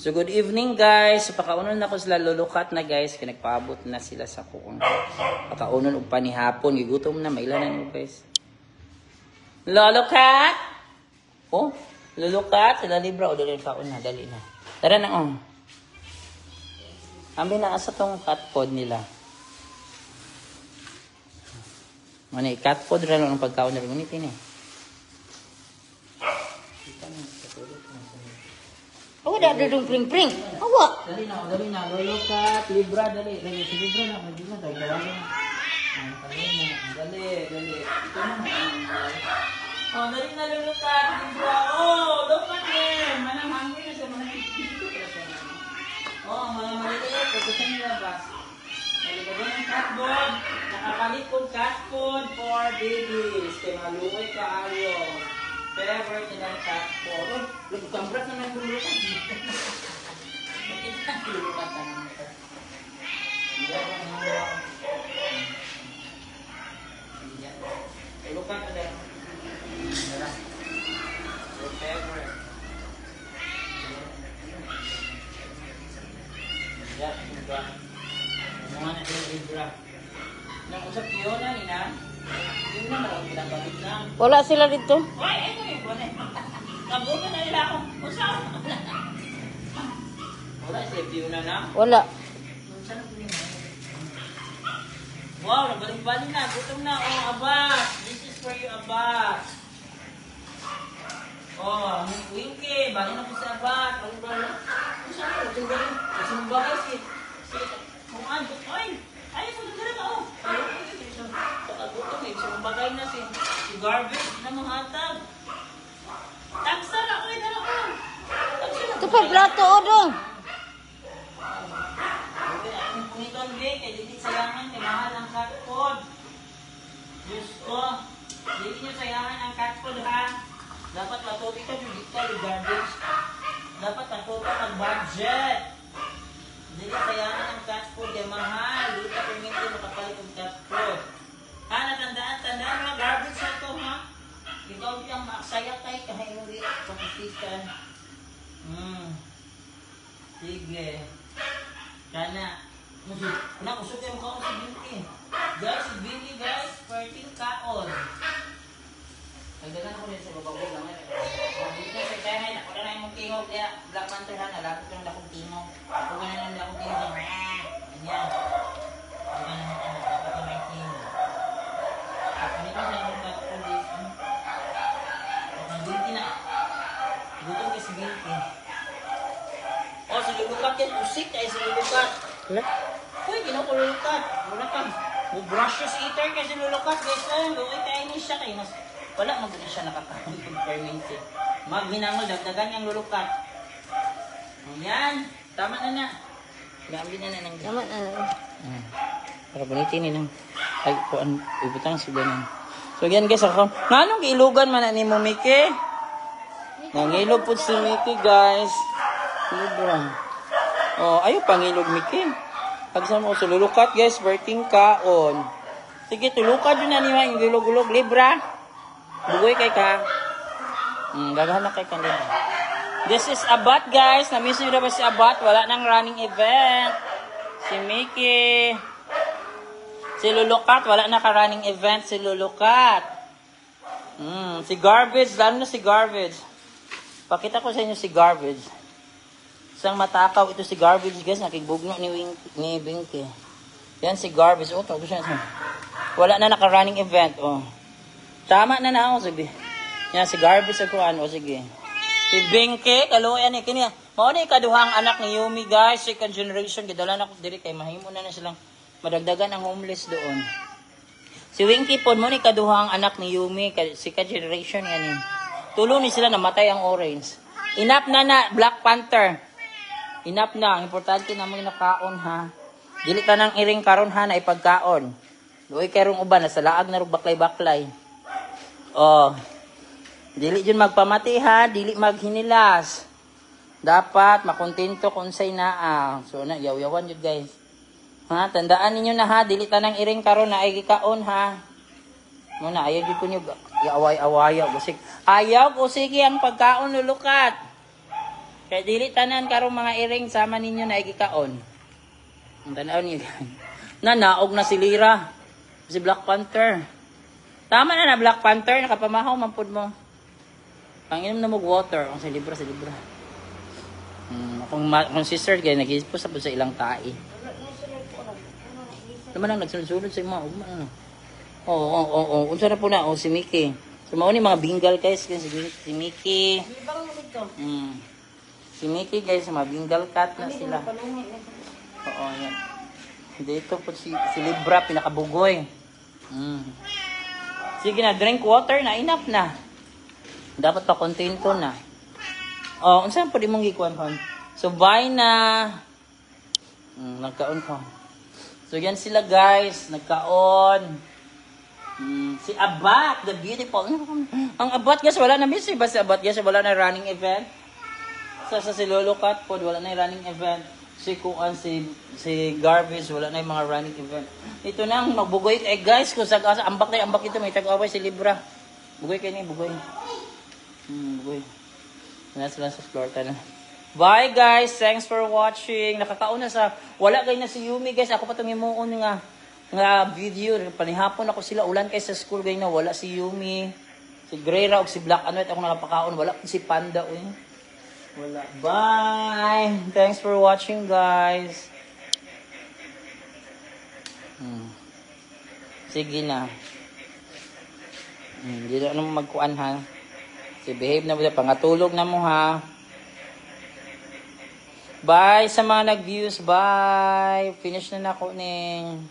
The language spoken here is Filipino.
So good evening guys. So pakaunon na ko sila lulukat na guys. Kaya nagpaabot na sila sa kuon. Pakaunon og panihapon. Gigutom na. Mailanan mo guys. Lulukat! Oh, lulukat. Sila libra. O dali kaon na. Dali na. Tara na oh. Ambil na asa tong cat food nila. Mani cat food ra lang ang pagkaon nila. Ngunit ini. Oh, dah ada dong pring-pring. Awak. Dali na, lulukat, libra, dali. Dali, si libra na, hindi na tayo gawin. Dali. Ito na. Oh, dali na lulukat, libra. Oh, lukat eh. Manang hangin na siya, oh, mga maliliit. Ito sa nilabas. Nalibagyan ng cat food. Nakapalit kong cat food for babies. Kaya maluwi ka ayo. Favorite nilang cat food. Oh, lugkambrat na ng lulukat. Nakita ang lulukat na naman ito. Lulukat na din. Your favorite. Yan, libra. Mga na yung libra. Nang-usap yun na, Nina. Yun na naman, pinabalik lang. Wala sila dito. Hoy, ito yung buwan eh. Nabuto na nila akong usap. Wala, save yun na. Wala. Wow, nabalik-balik na. Gutom na. Oh, Abbas. This is for you, Abbas. Oh, Winky. Balik na po sa Abbas. Saan ko? Kasi mabagay si... Kung ano, ay! Ayaw sa gagara ka, oh! Pagkagutom eh. So, mabagay na si Garbage na mahatag. Taksa na ko, ito na ko. Ito pa plato o dong. Ang pungiton, Vic, kaya hindi sayangan, kaya mahal ang cat food. Diyos ko, hindi nyo sayangan ang cat food, ha? Dapat matuti ka, hindi ka, garbage. Dapat matuto mag-budget. Hindi sayangan ang cat food, kaya mahal. Hindi ka puminti makapalit ang cat food. Ha, natandaan mga garbage na ito, ha? Ikaw biyang maksaya tayo kahit hindi pakistikan. Sige. Kana. Usok yung kaon si Binti. Guys, si Binti guys, 13 kaon. Nagdagan ko rin sa babagoy naman. Dito sa kaya ngayon, ako na yung tingog. Kaya Black Panther ha, nalapit ko ng dakong tingog. Ako na ng dakong tingog. Ganyan. Ako na ng dakong tingog. Ako nito sa yung dakong tingog. Ako Binti na. Gutom ka si Binti. Oh, si lulukat yan. Usik ay si lulukat. Uy, ginakululukat. Wala ka. Brushes eater kasi lulukat. Guys, gawin tayo ni siya kayo. Wala mag-ina siya nakaka-ferment eh. Maghinangol, dagdagan yung lulukat. Ayan. Tama na na. Gambi na na ng Tama na. para bunitin nila. Ay, kuan, ibutang sila na. So, yan guys, ako. Nanong ilugan man na ni mo, Miki? Nangilog po si Miki, guys. Libra. Oh, ayaw pangilog, Miki. Pagsan mo, so lulukat, guys, berting kaon. Sige, tulukat yun na niya, yung gulog-gulog, Libra. Bugoy kay ka. Gagahan na kay ka, Libra. This is Abat, guys. Na-miss nyo na ba si Abat? Wala nang running event. Si Miki. Si Lulukat, wala na ka-running event. Si Lulukat. Si Garbage, lalo na si Garbage. Pakita ko sa inyo si Garbage. Isang matakaw ito si Garbage, guys. Nakigbugno ni Binky. Yan si Garbage. Oh, tawag siya. Wala na naka-running event. Oh. Tama na na ako. Sige. Yan si Garbage ako. Ano? Sige. Si Binky. Kaluyan eh. Kanya. Mauna ikaduhang anak ni Yumi, guys. Second generation. Gidala na ko diri kay mahimo na silang madagdagan ang homeless doon. Si Winky po. Mauna ikaduhang anak ni Yumi. Second generation yan eh. Tulo ni sila namatay ang orange. Enough na Black Panther. Enough na. Ang importante na mga nakaon ha. Dili ka nang iring karon ha na ipagkaon. Luoy karong uban na sa laag na rug baklay-baklay. Oh. Dili jud magpamati ha, dili maghinilas. Dapat makontento kung say naa. So na yaw-yawan jud guys. Ha, tandaan ninyo na ha, dili ta nang iring karon na ay gikaon ha. Muna ayaw jud ko niyo iaway-awaya. Ayaw ko sige ang pagkaon lulukat. Kaya dili tanan karong mga iring sama ninyo na igikaon. Ang tanaw niyo. Naog na si Lira. Si Black Panther. Tama na Black Panther. Nakapamahaw, mampod mo. Panginom na mag-water. Ang silibra. Kung sister, kaya nag-ispos sa ilang tai. Naman lang, nagsunod-sunod sa mga. Oo. Unsa na po na. Si Mickey. So, mauni mga bingal guys. Si Mickey. Si Mickey guys, mga bingal cat na sila. Oo, yan. Dito po si Libra, pinakabugoy. Sige na, drink water na, enough na. Dapat pa kontento na. Oh, unsan po di mong gikuan kon? So, bye na. Nagkaon ko. So, yan sila guys, nagkaon. Si Abat, the beautiful. Ang Abat guys, wala na miss. Ba si Abat guys, wala na running event. Sa si Lolo Cat po, wala na running event. Si Kuan, si Garbage, wala na yung mga running event. Ito na, magbugoy. Guys, kung sa ambak ito, may tag-away si Libra. Bugoy kayo niya, bugoy. Bugoy. Nasa lang sa floor na. Bye guys, thanks for watching. Nakakauna sa, wala kayo na si Yumi guys. Ako pa itong imuon nga video. Panihapon ako sila, ulan kayo sa school kayo na wala si Yumi. Si Greyra o si Black Anoet, ako nakapakaon. Wala si Panda. Wala. Bye! Thanks for watching, guys. Sige na. Hindi na naman magkuan, ha? Si behave na mo. Pangatulog na mo, ha? Bye sa mga nag-views. Bye! Finish na ako, ning.